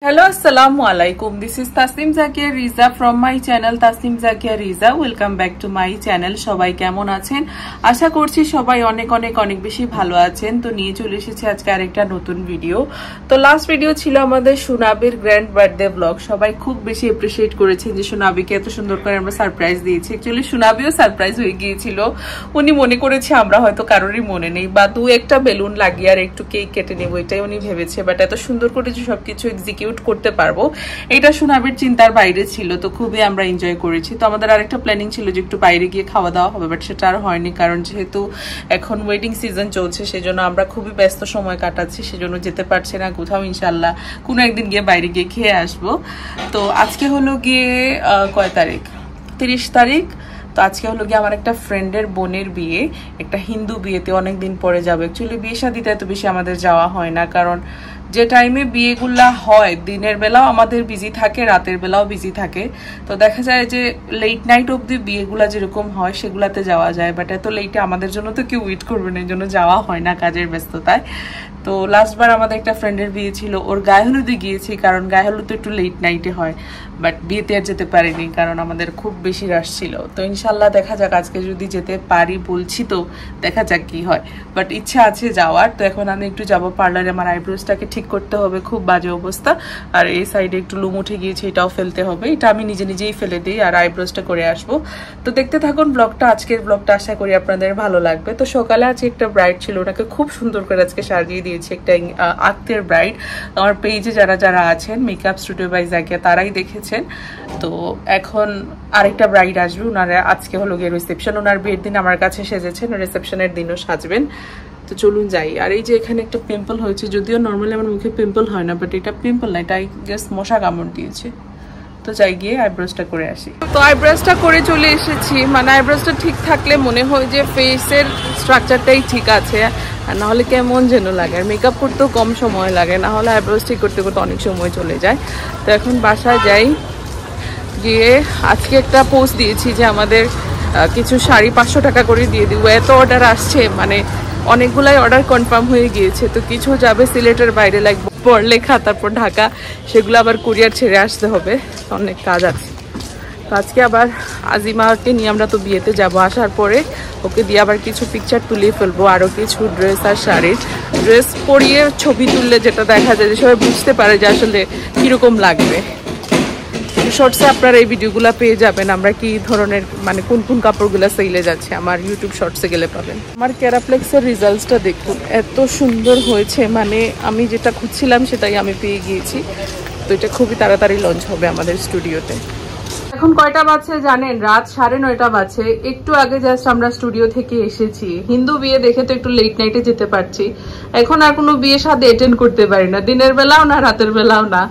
Hello, assalamu alaikum. This is Tasnim Zakia Riza from my channel Tasnim Zakia Riza. Welcome back to my channel. সবাই কেমন আছেন? আশা করছি সবাই অনেক বেশি ভালো আছেন। তো নিয়ে চলে এসেছি আজকে আরেকটা নতুন ভিডিও। তো লাস্ট ভিডিও ছিল আমাদের সুনাবির গ্র্যান্ড বার্থডে ব্লগ। সবাই খুব বেশি অ্যাপ্রিশিয়েট করেছেন যে সুনাবিকে এত সুন্দর করে আমরা সারপ্রাইজ দিয়েছি। অ্যাকচুয়ালি সুনাবিও সারপ্রাইজ হয়ে গিয়েছিল। উনি মনে করেছে আমরা হয়তো কারোরই মনে নেই বা দু একটা বেলুন লাগিয়ে আর একটু কেক কেটে নেব, এটাই উনি ভেবেছে। বাট এত সুন্দর করে যে সবকিছু এক্সিকিউট করতে পারবো এটা সুনাবির চিন্তার বাইরে ছিল। তো খুবই আমরা এনজয় করেছি। তো আমাদের আরেকটা প্ল্যানিং ছিল যে একটু বাইরে গিয়ে খাওয়া দাওয়া হবে, বাট সেটা আর হয়নি, কারণ যেহেতু এখন ওয়েডিং সিজন চলছে সেজন্য আমরা খুবই ব্যস্ত সময় কাটাচ্ছি, সেজন্য যেতে পারছি না কোথাও। ইনশাল্লাহ কোনো একদিন গিয়ে বাইরে গিয়ে খেয়ে আসবো। তো আজকে হলো গিয়ে কয় তারিখ? 30 তারিখ। তো আজকে হলো গিয়ে আমার একটা ফ্রেন্ডের বোনের বিয়ে, একটা হিন্দু বিয়েতে অনেকদিন পরে যাবো। অ্যাকচুয়ালি বিয়ে শাদিতে এত বেশি আমাদের যাওয়া হয় না, কারণ যে টাইমে বিয়েগুলা হয় দিনের বেলাও আমাদের বিজি থাকে, রাতের বেলাও বিজি থাকে। তো দেখা যায় যে লেট নাইট অবধি বিয়েগুলা যেরকম হয় সেগুলাতে যাওয়া যায়, বাট এত লেটে আমাদের জন্য তো কেউ ওয়েট করবে না, এই জন্য যাওয়া হয় না কাজের ব্যস্ততায়। তো লাস্টবার আমাদের একটা ফ্রেন্ডের বিয়ে ছিল, ওর গায়ে হলুদে গিয়েছি, কারণ গায়ে হলুদ তো একটু লেট নাইটে হয়, বাট বিয়েতে আর যেতে পারিনি কারণ আমাদের খুব বেশি রাশ ছিল। তো ইনশাল্লাহ দেখা যাক, আজকে যদি যেতে পারি বলছি, তো দেখা যাক কি হয়, বাট ইচ্ছা আছে যাওয়ার। তো এখন আমি একটু যাবো পার্লারে, আমার আইব্রোজটাকে ঠিক করতে হবে, খুব বাজে অবস্থা। আর এই সাইডে একটু লুম উঠে গিয়েছে, এটাও ফেলতে হবে, এটা আমি নিজেই ফেলে দিই আর আইব্রোজটা করে আসবো। তো দেখতে থাকুন ব্লগটা, আজকের ব্লগটা আশা করি আপনাদের ভালো লাগবে। তো সকালে আজকে একটা ব্রাইড ছিল, ওনাকে খুব সুন্দর করে আজকে সাজিয়ে দিয়েছে, একটা আত্মীয়ের ব্রাইড। আমার পেজে যারা আছেন মেকআপ স্টুডিও বাই জাকিয়া তারাই দেখেছেন। তো এখন আরেকটা ব্রাইড আসবে, ওনারা আজকে হলো গিয়ে রিসেপশন, ওনার বিয়ের দিন আমার কাছে সেজেছেন, রিসেপশনের দিনও সাজবেন। তো চলুন যাই। আর এই যে এখানে একটা পিম্পল হয়েছে, যদিও নর্মালি আমার মুখে পিম্পল হয় না, বাট এটা পিম্পল না, এটা আই গেস মশা কামড় দিয়েছে। তো যাই গিয়ে আইব্রোজটা করে আসি। তো আইব্রোজটা করে চলে এসেছি, মানে আইব্রোজটা ঠিক থাকলে মনে হয় যে ফেসের স্ট্রাকচারটাই ঠিক আছে, আর নাহলে কেমন যেন লাগে। আর মেকআপ করতেও কম সময় লাগে, না হলে আইব্রোজ ঠিক করতে করতে অনেক সময় চলে যায়। তো এখন বাসায় যাই, গিয়ে আজকে একটা পোস্ট দিয়েছি যে আমাদের কিছু শাড়ি 500 টাকা করে দিয়ে দিব। এত অর্ডার আসছে, মানে অনেকগুলাই অর্ডার কনফার্ম হয়ে গিয়েছে। তো কিছু যাবে সিলেটের বাইরে, লাইক পড়লেখা, তারপর ঢাকা, সেগুলো আবার কুরিয়ার ছেড়ে আসতে হবে, অনেক কাজ আছে। তো আজকে আবার আজিমাকে নিয়ে আমরা তো বিয়েতে যাব, আসার পরে ওকে দিয়ে আবার কিছু পিকচার তুলে ফেলবো, আরও কিছু ড্রেস আর শাড়ির। ড্রেস পরিয়ে ছবি তুললে যেটা দেখা যায় যে সবাই বুঝতে পারে যে আসলে কীরকম লাগবে। শর্টসে আপনারা এই ভিডিওগুলো পেয়ে যাবেন, আমরা কি ধরনের মানে কোন কাপড়গুলো সেলে যাচ্ছে, আমার ইউটিউব শর্টসে গেলে পাবেন। আমার ক্যারাপ্লেক্সের রেজাল্টসটা দেখুন, এত সুন্দর হয়েছে, মানে আমি যেটা খুঁজছিলাম সেটাই আমি পেয়ে গিয়েছি। তো এটা খুবই তাড়াতাড়ি লঞ্চ হবে আমাদের স্টুডিওতে। এখন কয়টা বাজছে জানেন? রাত 9:30 বাজছে। একটু আগে জাস্ট আমরা স্টুডিও থেকে এসেছি। হিন্দু বিয়ে দেখে তো একটু লেট নাইটে যেতে পারছি, এখন আর কোনো বিয়ে সাথে অ্যাটেন্ড করতে পারি না, দিনের বেলাও না রাতের বেলাও না।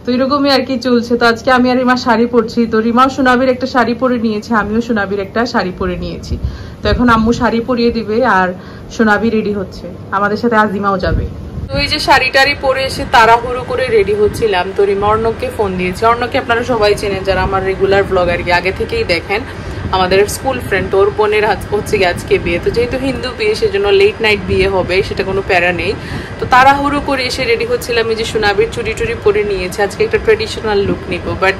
তো এরকমই আর কি চলছে। তো আজকে আমি আর রিমা শাড়ি পরছি, তো রিমাও সোনাবির একটা শাড়ি পরে নিয়েছে, আমিও সোনাবির একটা শাড়ি পরে নিয়েছি। তো এখন আম্মু শাড়ি পরিয়ে দিবে আর সোনাবি রেডি হচ্ছে, আমাদের সাথে আজিমাও যাবে। তো এই যে শাড়িটারি পরে এসে তাড়াহুড়ো করে রেডি হচ্ছিলাম, তো রিমা অর্ণবকে ফোন দিয়েছে। অর্ণবকে আপনারা সবাই চেনেন যারা আমার রেগুলার ব্লগ আর কি আগে থেকেই দেখেন, আমাদের স্কুল ফ্রেন্ড। ওর বোনের হচ্ছে আজকে বিয়ে, তো যেহেতু হিন্দু বিয়ে সেজন্য লেট নাইট বিয়ে হবে, সেটা কোনো প্যারা নেই। তো তাড়াহুড়ো করে এসে রেডি হচ্ছিলাম, এই যে সোনাবির চুড়ি পরে নিয়েছে, আজকে একটা ট্রেডিশনাল লুক নিব। বাট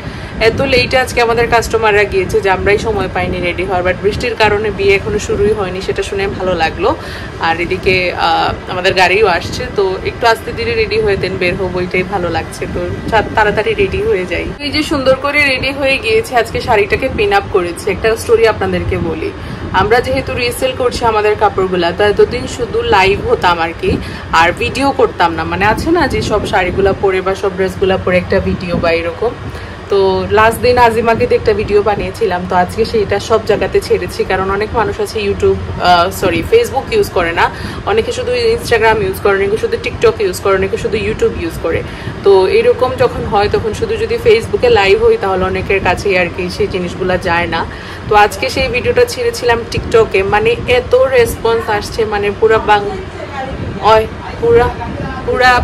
এত লেটে আজকে আমাদের কাস্টমাররা গিয়েছে যে আমরাই সময় পাইনি রেডি হওয়ার। বাট বৃষ্টির কারণে বিয়ে এখনো শুরুই হয়নি, সেটা শুনে ভালো লাগলো। আর এদিকে আমাদের গাড়িও আসছে, তো একটু আস্তে ধীরে রেডি হয়ে দেন বের হবো, এটাই ভালো লাগছে। তো তাড়াতাড়ি রেডি হয়ে যাই। এই যে সুন্দর করে রেডি হয়ে গিয়েছে, আজকে শাড়িটাকে পিন আপ করেছে। একটা স্টোরি আপনাদেরকে বলি, আমরা যেহেতু রিসেল করছি আমাদের কাপড়গুলা, তো এতদিন শুধু লাইভ হতাম আর কি, আর ভিডিও করতাম না। মানে আছে না যে সব শাড়িগুলা পরে বা সব ড্রেসগুলা পরে একটা ভিডিও বা এরকম। তো লাস্ট দিন আজিমাকে একটা ভিডিও বানিয়েছিলাম, তো আজকে সেইটা সব জায়গাতে ছেড়েছি, কারণ অনেক মানুষ আছে ফেসবুক ইউজ করে না, অনেকে শুধু ইনস্টাগ্রাম ইউজ করে, অনেকে শুধু টিকটক ইউজ করে, অনেকে শুধু ইউটিউব ইউজ করে। তো এরকম যখন হয় তখন শুধু যদি ফেসবুকে লাইভ হই তাহলে অনেকের কাছেই আর কি সেই জিনিসগুলো যায় না। তো আজকে সেই ভিডিওটা ছেড়েছিলাম টিকটকে, মানে এত রেসপন্স আসছে, মানে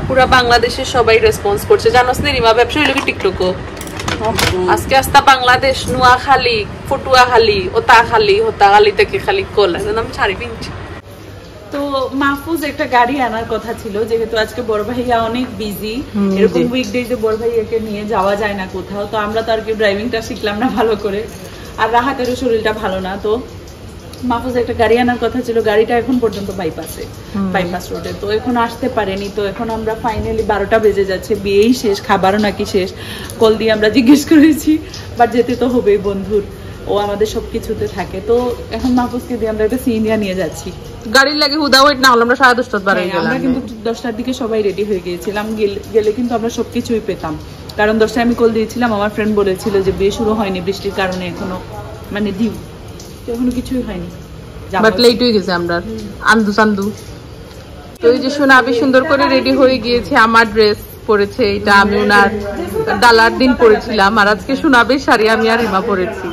পুরা বাংলাদেশের সবাই রেসপন্স করছে। জানোস না রিমা, ব্যবসা হইল কি টিকটকও আজকে আস্তা বাংলাদেশ, নোয়াখালী, পটুয়াখালী, ওতাখালী থেকে খালি কল আমি শাড়ি পিনছি। তো মাহফুজ একটা গাড়ি আনার কথা ছিল, যেহেতু আজকে বড় ভাইয়া অনেক বিজি, এরকম উইকডেজে বড় ভাইয়াকে নিয়ে যাওয়া যায় না কোথাও, তো আমরা তো আর কি ড্রাইভিংটা শিখলাম না ভালো করে, আর রাহাতেরও শরীরটা ভালো না। তো মাহফুজ একটা গাড়ি আনার কথা ছিল, গাড়িটা এখন পর্যন্ত বাইপাস রোডে, তো এখন আসতে পারেনি। তো এখন আমরা ফাইনালি 12টা বেজে যাচ্ছে, বিয়েই শেষ, খাবারও নাকি শেষ, কল দিয়ে আমরা জিজ্ঞেস করেছি, বাট যেতে তো হবেই, বন্ধুর ও আমাদের সবকিছুতে থাকে। তো এখন মাহফুজকে দিয়ে আমরা একটা সিনিয়া নিয়ে যাচ্ছি, গাড়ির লাগে হুদা ওয়েট না হলো আমরা 10:30 বার হয়ে গেলাম। আমরা কিন্তু 10টার দিকে সবাই রেডি হয়ে গিয়েছিলাম, গেলে কিন্তু আমরা সবকিছুই পেতাম, কারণ 10টায় আমি কল দিয়েছিলাম, আমার ফ্রেন্ড বলেছিল যে বিয়ে শুরু হয়নি বৃষ্টির কারণে, এখনো মানে এখনো কিছুই হয়নি, বাট লেট হয়ে গেছে আমরা আন্দু সান্দু। তো এই যে সোনাবি সুন্দর করে রেডি হয়ে গিয়েছে, আমার ড্রেস পরেছে, এটা আমি ওনার ডালার দিন পরেছিলাম, আর আজকে সোনাবির শাড়ি আমি আর রিমা পরেছি।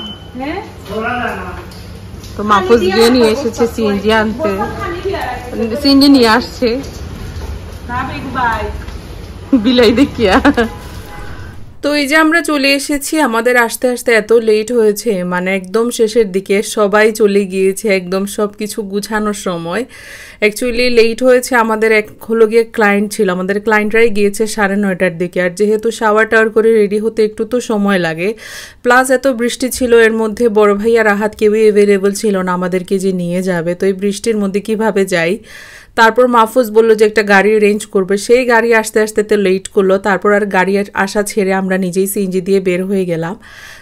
তো মাহফুজ গিয়ে নিয়ে এসেছে সিএনজি আনতে, সিএনজি নিয়ে আসছে বিলাই দেখিয়া। তো এই যে আমরা চলে এসেছি, আমাদের আসতে আসতে এত লেট হয়েছে, মানে একদম শেষের দিকে সবাই চলে গিয়েছে, একদম সব কিছু গুছানোর সময় অ্যাকচুয়ালি লেট হয়েছে। আমাদের হলো গিয়ে ক্লায়েন্ট ছিল, আমাদের ক্লায়েন্টরাই গিয়েছে 9:30টার দিকে, আর যেহেতু শাওয়ার টাওয়ার করে রেডি হতে একটু তো সময় লাগে, প্লাস এত বৃষ্টি ছিল, এর মধ্যে বড় ভাইয়া রাহাত কেউই অ্যাভেলেবল ছিল না আমাদেরকে যে নিয়ে যাবে, তো এই বৃষ্টির মধ্যে কিভাবে যাই। তারপর মাহফুজ বলল যে একটা গাড়ি অ্যারেঞ্জ করবে, সেই গাড়ি আসতে আসতে তো লেট করলো, তারপর আর গাড়ি আসা ছেড়ে আমরা নিজেই সিএনজি দিয়ে বের হয়ে গেলাম।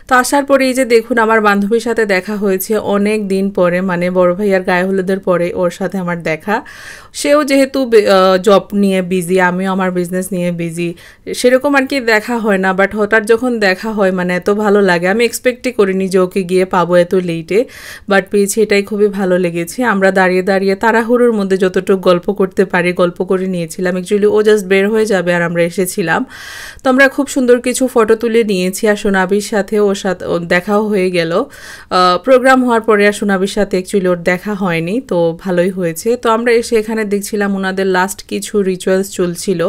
তো আসার পরে এই যে দেখুন আমার বান্ধবীর সাথে দেখা হয়েছে অনেক দিন পরে, মানে বড় ভাইয়ার গায়ে হলুদের পরে ওর সাথে আমার দেখা। সেও যেহেতু জব নিয়ে বিজি, আমিও আমার বিজনেস নিয়ে বিজি, সেরকম আর কি দেখা হয় না, বাট হঠাৎ যখন দেখা হয় মানে এত ভালো লাগে। আমি এক্সপেক্টই করিনি যে ওকে গিয়ে পাবো এত লেটে, বাট পেয়েছি, এটাই খুবই ভালো লেগেছে। আমরা দাঁড়িয়ে দাঁড়িয়ে তাড়াহুড়োর মধ্যে যতটুকু গল্প করতে পারি গল্প করে নিয়েছিলাম, অ্যাকচুয়ালি ও জাস্ট বের হয়ে যাবে আর আমরা এসেছিলাম। তো আমরা খুব সুন্দর কিছু ফটো তুলে নিয়েছি, আর সোনাবির সাথে ওর সাথে দেখাও হয়ে গেল। প্রোগ্রাম হওয়ার পরে আর সোনাবির সাথে অ্যাকচুয়ালি ওর দেখা হয়নি, তো ভালোই হয়েছে। তো আমরা এসে এখানে দেখছিলাম ওনাদের লাস্ট কিছু রিচুয়ালস চলছিল।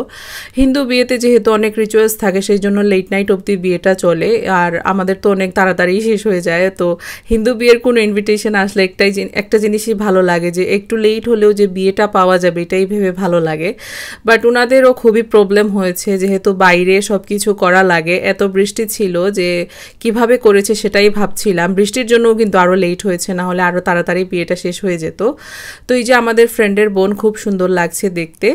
হিন্দু বিয়েতে যেহেতু অনেক রিচুয়ালস থাকে, সেই জন্য লেট নাইট অবধি বিয়েটা চলে, আর আমাদের তো অনেক তাড়াতাড়ি শেষ হয়ে যায়। তো হিন্দু বিয়ের কোনো ইনভিটেশন আসলে একটা জিনিসই ভালো লাগে, যে একটু লেট হলেও যে বিয়েটা পাওয়া যাবে এটাই ভেবে ভালো লাগে। বাট ওনাদেরও খুবই প্রবলেম হয়েছে, যেহেতু বাইরে সব কিছু করা লাগে, এত বৃষ্টি ছিল যে কিভাবে করেছে সেটাই ভাবছিলাম। বৃষ্টির জন্যও কিন্তু আরও লেট হয়েছে, না হলে আরও তাড়াতাড়ি বিয়েটা শেষ হয়ে যেত। তো এই যে আমাদের ফ্রেন্ডের বোন খুব সুন্দর লাগছে দেখতে।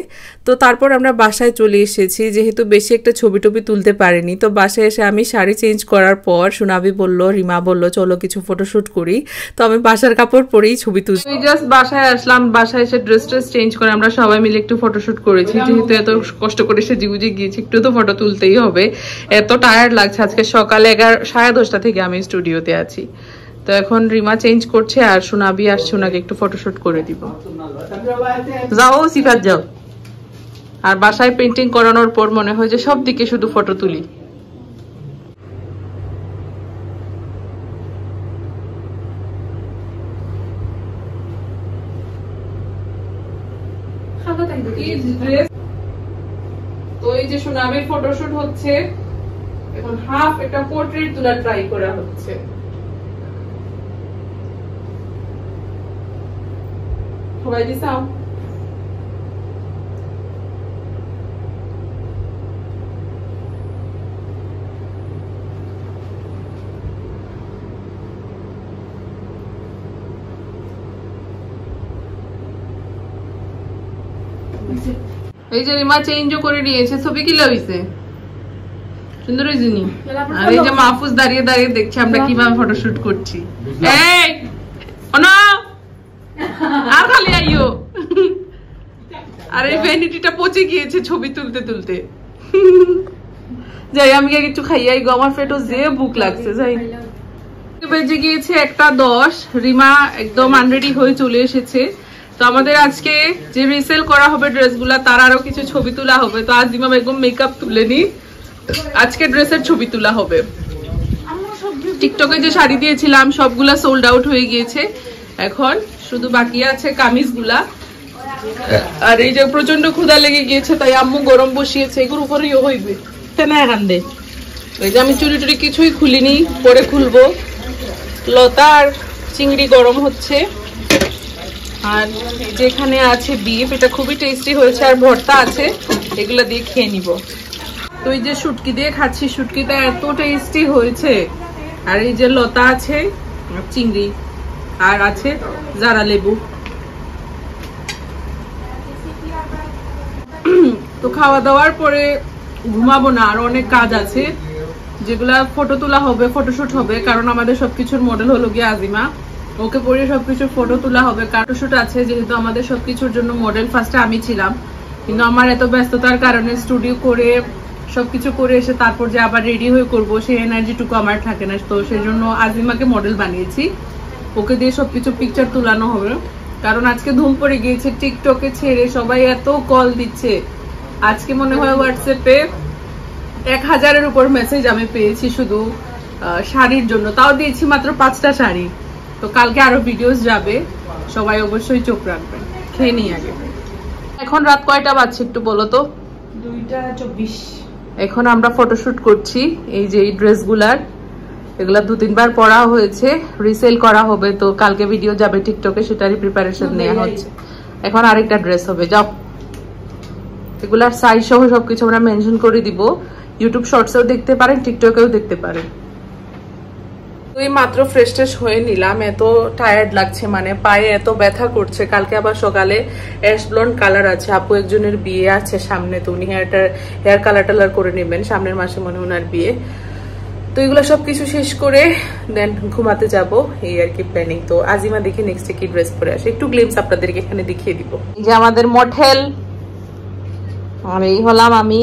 তো তারপর আমরা বাসায় চলে এসেছি, যেহেতু বেশি একটা ছবি টবি তুলতে পারিনি। তো বাসায় এসে আমি শাড়ি চেঞ্জ করার পর সোনাবি বলল, রিমা বলল চলো কিছু ফটোশ্যুট করি, তো আমি বাসার কাপড় পরেই ছবি তুলছি। জাস্ট বাসায় আসলাম, বাসায় এসে ড্রেস চেঞ্জ করে আমরা সবাই মিলে একটু ফটোশ্যুট করেছি, যেহেতু এত কষ্ট করে সেজেগুজে গিয়েছি, একটু তো ফটো তুলতেই হবে। এত টায়ার্ড লাগছে, আজকে সকালে 10:30 থেকে আমি স্টুডিওতে আছি। তো এখন রিমা চেঞ্জ করছে আর সোনাবি আসছে, ওনাকে একটু ফটোশুট করে দিব। যাও সিফাত যাও। আর বাসায় পেন্টিং করানোর পর মনে হয় যে সব দিকে শুধু ফটো তুলি। তো এই যে সোনাবির ফটোশুট হচ্ছে, এখন হাফ একটা পোর্ট্রেট তোলা ট্রাই করা হচ্ছে। সবাই দিছাও। এই যে রিমা চেঞ্জও করে নিয়েছে, ছবি কি লাগছে? সুন্দর হয়েছে নি? আর এই যে মাহফুজ দাঁড়িয়ে দাঁড়িয়ে দেখছে আমরা কিভাবে ফটোশুট করছি। এই অনা আর খালি আইও। আর এই ভ্যানিটিটা পচে গিয়েছে ছবি তুলতে তুলতে। যাই আমি কিছু খাইয়াই গো, আমার পেটও যে বুক লাগছে। যাই বেজে গিয়েছে 1:10, রিমা একদম আনরেডি হয়ে চলে এসেছে। তো আমাদের আজকে যে রিসেল করা হবে ড্রেসগুলা, তার আরো কিছু ছবি তোলা হবে। তো আজ রিমা একদম মেকআপ তুলে নি, আজকে ড্রেসের ছবি তোলা হবে। টিকটকে যে শাড়ি দিয়েছিলাম সবগুলা সোল্ড আউট হয়ে গিয়েছে, এখন শুধু বাকি আছে কামিজগুলা। আর এই যে প্রচন্ড ক্ষুধা লেগে গিয়েছে, তাই আম্মু গরম বসিয়েছে, এগুলো উপরেই হইবে না এখান দে। এই যে আমি চুরি টুরি কিছুই খুলিনি, পরে খুলবো। লতা আর চিংড়ি গরম হচ্ছে, আর যেখানে আছে বিফ, এটা খুবই টেস্টি হয়েছে, আর ভর্তা আছে, এগুলো দিয়ে খেয়ে নিব। তো এই যে শুটকি দিয়ে খাচ্ছি, শুটকিটা এত টেস্টি হয়েছে। আর এই যে লতা আছে, চিংড়ি, আর আছে জারা লেবু। তো খাওয়া দাওয়ার পরে ঘুমাবো না, আর অনেক কাজ আছে যেগুলা ফটো তোলা হবে, ফটোশুট হবে, কারণ আমাদের সবকিছুর মডেল হলো গিয়ে আজিমা। ওকে পরে সবকিছুর ফটো তোলা হবে, ফটোশুট আছে, যেহেতু আমাদের সবকিছুর জন্য মডেল ফার্স্টে আমি ছিলাম, কিন্তু আমার এত ব্যস্ততার কারণে স্টুডিও করে সবকিছু করে এসে তারপর যে আবার রেডি হয়ে করবো, সেই এনার্জিটুকু আমার থাকে না। তো সেই জন্য আজিমাকে মডেল বানিয়েছি, ওকে দিয়ে সবকিছু পিকচার তোলানো হবে। কারণ আজকে ধুম পড়ে গিয়েছে, টিকটকে ছেড়ে সবাই এত কল দিচ্ছে। আজকে মনে হয় হোয়াটসঅ্যাপে 1000-এর উপর মেসেজ আমি পেয়েছি শুধু শাড়ির জন্য, তাও দিয়েছি মাত্র 5টা শাড়ি। তো কালকে আরো ভিডিওস যাবে, সবাই অবশ্যই চোখ রাখবেন। খেয়ে নিই আগে। এখন রাত কয়টা বাজছে একটু বলো তো? 2:24। এখন আমরা ফটোশুট করছি। এই যে এই ড্রেসগুলার, এগুলা 2-3 বার পরা হয়েছে, রিসেল করা হবে। তো কালকে ভিডিও যাবে টিকটকে, সেটারই প্রিপারেশন নেওয়া হচ্ছে। এখন আরেকটা ড্রেস হবে, যাও। এগুলার সাইজ সহ সবকিছু আমরা মেনশন করে দিব। ইউটিউব শর্টসেও দেখতে পারেন, টিকটকেও দেখতে পারেন। তুই মাত্র ফ্রেশ ট্রেশ হয়ে নিলাম, এত টায়ার্ড লাগছে, মানে পায়ে এত ব্যথা করছে। কালকে আবার সকালে অ্যাশ ব্লন্ড কালার আছে, আপু একজনের বিয়ে আছে সামনে, তো উনি হেয়ার কালার টালার করে নেবেন, সামনের মাসে মনে ওনার বিয়ে। তো এগুলো সবকিছু শেষ করে দেন ঘুমাতে যাব, এই আর কি প্ল্যানিং। তো আজিমা দেখি নেক্সটে কি ড্রেস পরে আসে, একটু গ্লিমস আপনাদেরকে এখানে দেখিয়ে দিব। এই যে আমাদের মডেল, আর এই হলাম আমি,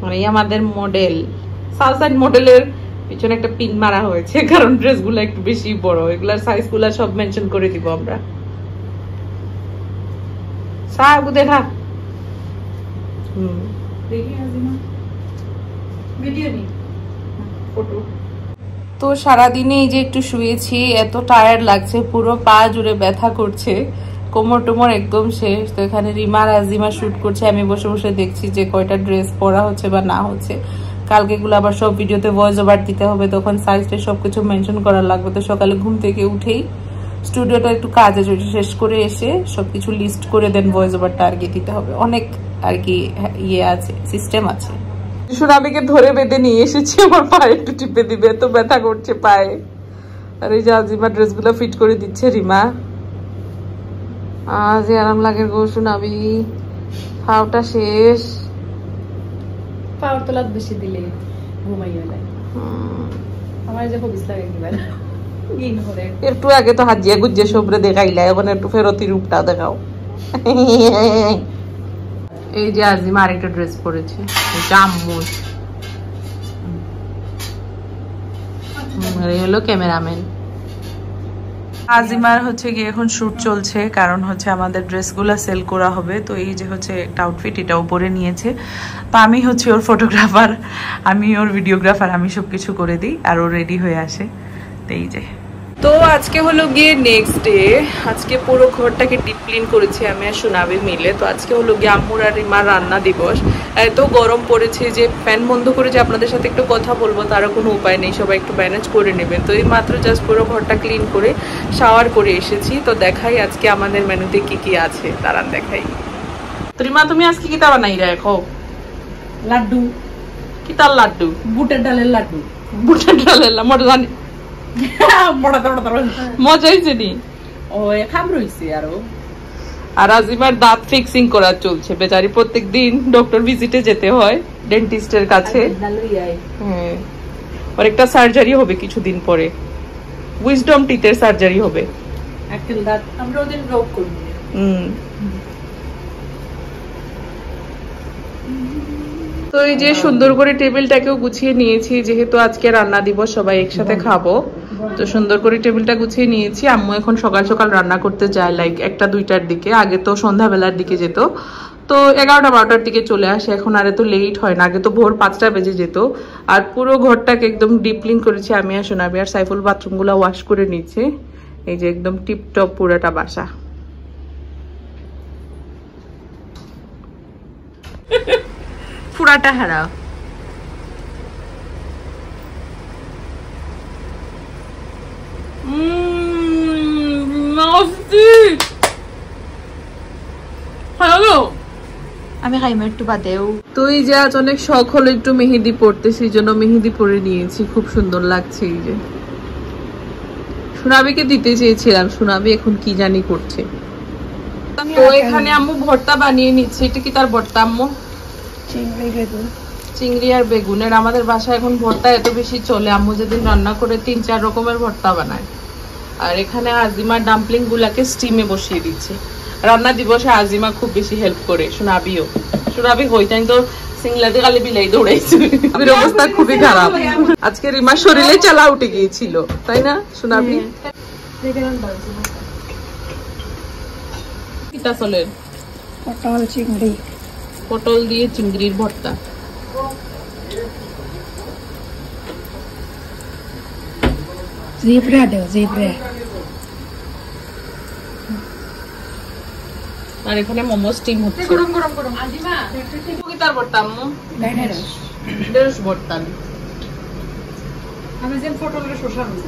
আর এই আমাদের মডেল। সাউথ মডেলের পিছনে একটা পিন মারা হয়েছে, কারণ ড্রেসগুলো একটু বেশি বড়। এগুলার সাইজগুলো সব মেনশন করে দিব আমরা। সাবু দেখা দেখি আজিমা ভিডিও নি ফটো। তো সারাদিনে এই যে একটু শুয়েছি, এত টায়ার্ড লাগছে, পুরো পা জুড়ে ব্যথা করছে, কোমর টোমর একদম শেষ। তো এখানে রিমা আজিমা শুট করছে, আমি বসে বসে দেখছি যে কয়টা ড্রেস পরা হচ্ছে বা না হচ্ছে। কালকে গুলো আবার সব ভিডিওতে ভয়েস ওভার দিতে হবে, তখন সাইজটা সবকিছু মেনশন করা লাগবে। তো সকালে ঘুম থেকে উঠেই স্টুডিওটা একটু কাজে শেষ করে এসে সবকিছু লিস্ট করে দেন ভয়েস ওভারটা আর কি দিতে হবে। অনেক আর কি ইয়ে আছে, সিস্টেম আছে। সোনাবিকে ধরে বেঁধে নিয়ে এসেছি, আমার পায়ে একটু টিপে দিবে, এত ব্যথা করছে পায়ে। আর এই যে আজিমা ড্রেসগুলো ফিট করে দিচ্ছে রিমা। আজ আরাম লাগে গো সোনাবি, পাওটা শেষ। পাওয়ার তোলা বেশি দিলে ঘুমাইয়া যায়, আমার যে খুব লাগে কিবার দিন করে। একটু আগে তো হাজিয়া গুজিয়া সবরে দেখাইলা, এখন একটু ফেরতি রূপটা দেখাও। এই যে আজিমা আরেকটা ড্রেস পরেছে, জাম্মুস। এই হলো ক্যামেরাম্যান। আজিমার হচ্ছে গিয়ে এখন শুট চলছে, কারণ হচ্ছে আমাদের ড্রেসগুলো সেল করা হবে। তো এই যে হচ্ছে একটা আউটফিট, এটাও পরে নিয়েছে। তো আমি হচ্ছে ওর ফটোগ্রাফার, আমি ওর ভিডিওগ্রাফার, আমি সবকিছু করে দিই আর ও রেডি হয়ে আসে। তো এই যে, তো আজকে হলো গিয়ে নেক্সট ডে। আজকে পুরো ঘরটাকে ডিপ ক্লিন করেছি আমি আর সোনাবি মিলে। তো আজকে হলো গিয়ে আম্মুর আর রিমার রান্না দিবস। এত গরম পড়েছে যে ফ্যান বন্ধ করে যে আপনাদের সাথে একটু কথা বলবো তারও কোনো উপায় নেই, সবাই একটু ম্যানেজ করে নেবেন। তো এই মাত্র জাস্ট পুরো ঘরটা ক্লিন করে শাওয়ার করে এসেছি। তো দেখাই আজকে আমাদের মেনুতে কি কি আছে, দাঁড়ান দেখাই। তো রিমা তুমি আজকে কি তা বানাই রাখো? লাড্ডু। কি তার লাড্ডু? বুটের ডালের লাড্ডু। বুটের ডালের মোটা জানি মজা হয়েছে নি? ও খাম রইছে আরো। আর আজিমার দাঁত ফিক্সিং করা চলছে, বেচারি প্রত্যেকদিন ডক্টর ভিজিটে যেতে হয় ডেন্টিস্টের কাছে। হ্যাঁ, আর একটা সার্জারি হবে কিছুদিন পরে, উইজডম টিথের সার্জারি হবে। একটা দাঁত আমরা ওদিন ব্লক করব। তো এই যে সুন্দর করে টেবিলটাকেও গুছিয়ে নিয়েছি, যেহেতু আজকে রান্না দিবস, সবাই একসাথে খাবো। তো সুন্দর করে টেবিলটা গুছিয়ে নিয়েছি। আম্মু এখন সকাল সকাল রান্না করতে যায়, লাইক 1টা-2টার দিকে। আগে তো সন্ধ্যাবেলার দিকে যেত, তো 11টা-12টার দিকে চলে আসে। এখন আর এত লেট হয় না, আগে তো ভোর 5টা বেজে যেত। আর পুরো ঘরটাকে একদম ডিপ ক্লিন করেছি আমি আর সোনাবি, আর সাইফুল বাথরুমগুলো ওয়াশ করে নিচ্ছে। এই যে একদম টিপটপ পুরাটা বাসা। পুরাটা হারা টেস্টি। হ্যালো, আমি খাইমে একটু বাদেও। তুই যে আজ অনেক শখ হলো একটু মেহেদি পড়তে, সেই জন্য মেহেদি পরে নিয়েছি, খুব সুন্দর লাগছে। এই যে সুনাবিকে দিতে চেয়েছিলাম, সুনাবি এখন কি জানি করছে। তো এখানে আম্মু ভর্তা বানিয়ে নিচ্ছে। এটা কি তার ভর্তা আম্মু? চিংড়ি আর বেগুনের। আমাদের বাসায় এখন ভর্তা এত বেশি চলে, আম্মু যেদিন রান্না করে 3-4 রকমের ভর্তা বানায়। আর এখানে আজিমা ডাম্পলিং গুলাকে স্টিমে বসিয়ে দিচ্ছে। রান্না দিবসে আজিমা খুব বেশি হেল্প করে, সুনাবিও। সুনাবি হইতাই তো সিংলাতে খালি বিলাই দৌড়াইছে, অবস্থা খুবই খারাপ। আজকে রিমার শরীরে চালা উঠে গিয়েছিল, তাই না সুনাবি? পটল দিয়ে চিংড়ির ভর্তা। আর এখানে মোমো স্টিম হচ্ছে। তার ভর্তা আম্মু? ঢেঁড়স ভর্তা।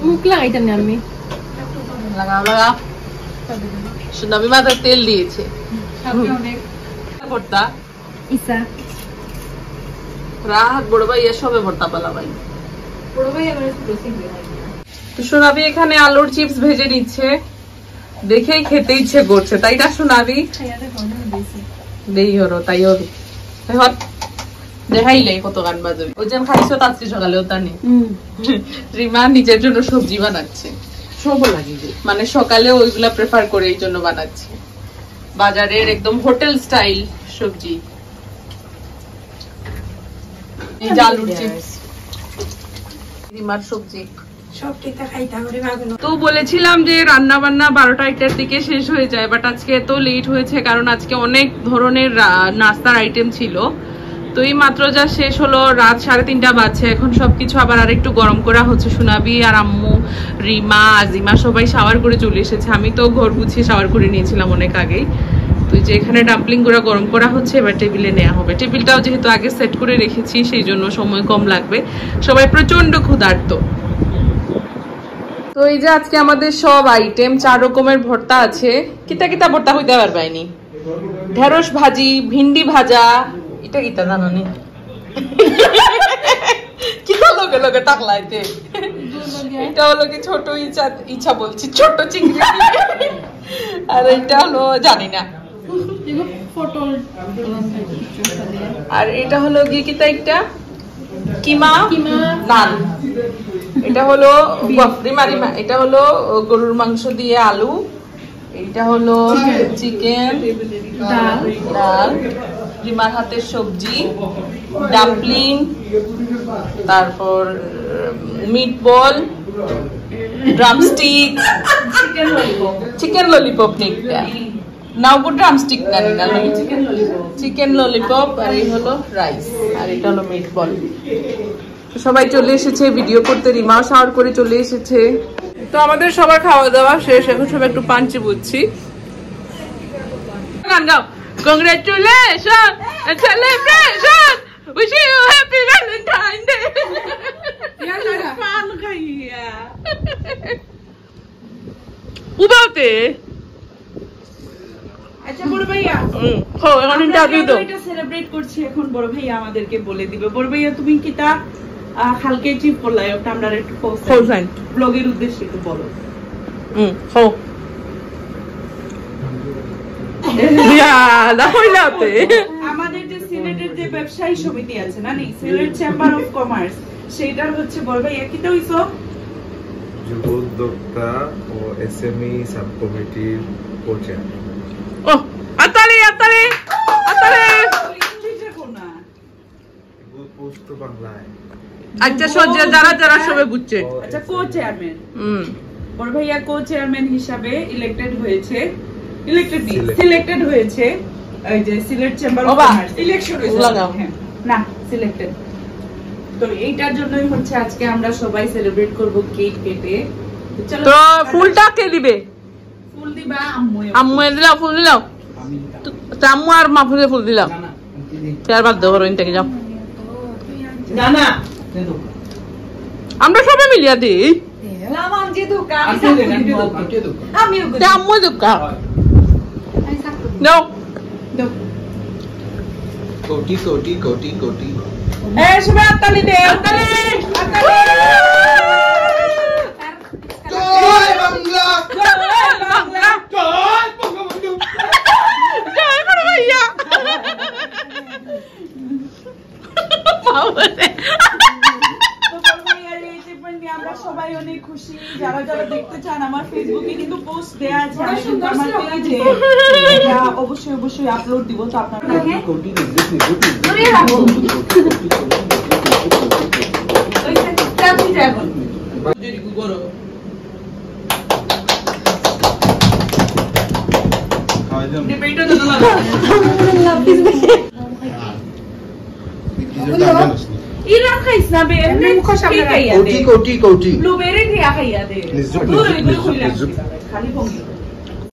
মুখ লাগাইতাম না আমি। লাগা সুনাবি মাথায় তেল দিয়েছে। ভর্তা ইসা রাহাত বড় ভাই সবে ভর্তা পালা ভাই। সুনাবি এখানে আলুর চিপস ভেজে নিচ্ছে, দেখেই খেতে ইচ্ছে করছে, তাই না সুনাবি? দেই হরো তাই হরো দেখাইলে কত গান বাজবে। ওই যে খাইছো তাজকে সকালে ওটা নেই। রিমা নিজের জন্য সবজি বানাচ্ছে, মানে সকালে ওইগুলা প্রেফার করে এই জন্য বানাচ্ছে। বাজারের একদম হোটেল স্টাইল সবজি। এই যে আলুর চিপস, রিমার সবজি। তো বলেছিলাম যে রান্না বান্না 12টা-1টার দিকে শেষ হয়ে যায়, বাট আজকে এত লেট হয়েছে কারণ আজকে অনেক ধরনের নাস্তার আইটেম ছিল। তো এই মাত্র যা শেষ হলো, রাত 3:30 বাজছে। এখন সবকিছু আবার আরেকটু গরম করা হচ্ছে। সুনাবি আর আম্মু, রিমা, আজিমা সবাই শাওয়ার করে চলে এসেছে। আমি তো ঘর গুছিয়ে শাওয়ার করে নিয়েছিলাম অনেক আগেই। তো যে এখানে ডাম্পলিং গুলো গরম করা হচ্ছে, এবার টেবিলে নেওয়া হবে। টেবিলটাও যেহেতু আগে সেট করে রেখেছি, সেই জন্য সময় কম লাগবে। সবাই প্রচন্ড ক্ষুধার্ত। তো এই যে আজকে আমাদের সব আইটেম, 4 রকমের ভর্তা আছে। কিতা কিতা ভর্তা হইতে পারবাইনি? ঢেঁড়স ভাজি, ভিন্ডি ভাজা, এটা কিতা জানো নি? কিতা লগে লগে টাকলাইতে। এটা হলো কি ছোট ইচ্ছা বলছি, ছোট চিংড়ি। আর এটা হলো জানি না। আর এটা হলো কি কিতা, একটা কিমা নান। এটা হলো রিমা, এটা হলো গরুর মাংস দিয়ে আলু। এটা হলো চিকেন, ডাল, রিমার হাতের সবজি, ডাম্পলিং, তারপর meat ball, drumstick, chicken lollipop নিকটা নাও গো, ড্রামস্টিক না চিকেন ললিপপ। আর এই হলো রাইস, আর এটা হলো মিট বল। সবাই চলে এসেছে ভিডিও করতে, রিমাও শাওয়ার করে চলে এসেছে। তো আমাদের সবার খাওয়া দাওয়া শেষ, এখন সবাই একটু পাঞ্চি বুঝছি। গান গাও। Congratulation, celebration, wish you happy Valentine day. পান খাইয়া উবাতে। আচ্ছা বড় ভাইয়া, এখন ইন্টারভিউ দাও। এটা সেলিব্রেট করছি, এখন বড় ভাইয়া আমাদেরকে বলে দিবে। বড় ভাইয়া তুমি কিটা হালকা চিপ করলাই, ওটা আমরা একটু পোস্ট ব্লগের উদ্দেশ্যে একটু বলো। হো আমাদের যে সিলেটের যে ব্যবসায়ী সমিতি আছে না, সিলেট চেম্বার অফ কমার্স, সেটার হচ্ছে বড় ভাইয়া কিটা হইছো যুব উদ্যোক্তা ও এসএমই সাব কমিটির চেয়ারম্যান। ও আতালে আতালে আতালে ইংলিশে কোন না পোস্ট বাংলায়। আচ্ছা সজ্জা যারা যারা সবে বুঝছে। আচ্ছা কো চেয়ারম্যান, বড় ভাইয়া কো চেয়ারম্যান হিসাবে সিলেক্টেড হয়েছে এই যে Sylhet chamber of commerce election হয়েছে না, সিলেক্টেড। তো এইটার জন্যই হচ্ছে আজকে আমরা সবাই সেলিব্রেট করব কেক কেটে। তো ফুলটা কে দিবে? ফুল দিবা আম্মু। আম্মু দিলাও, ফুল দিলাও। তো আম্মু আর মাফুজে ফুল দিলাও। চার বাদ দাও, রইন থেকে যাও। না না আমরা সবাই মিলিয়া দিই। Lama ang jitu ka. Kamu duka. No. Crore crore crore crore সবাই আত্তালি দে আত্তালি জয় বাংলা জয় বাংলা জয় বঙ্গবন্ধু জয় বড় ভাইয়া। আমরা সবাই অনেক খুশি। যারা যারা দেখতে চান আমার ফেসবুকে কিন্তু পোস্ট দেয়া আছে, আমার পেজে এটা অবশ্যই অবশ্যই আপলোড দিব, তো আপনারা কোটি ইরা খাইছ না বে এমনি কি খাইয়া দে কোটি কোটি কোটি ব্লুবেরি দিয়া খাইয়া দে নিযুক্তি, দূর এগুলো নিযুক্তি, খুইলা নিযুক্তি। খালি ভঙ্গি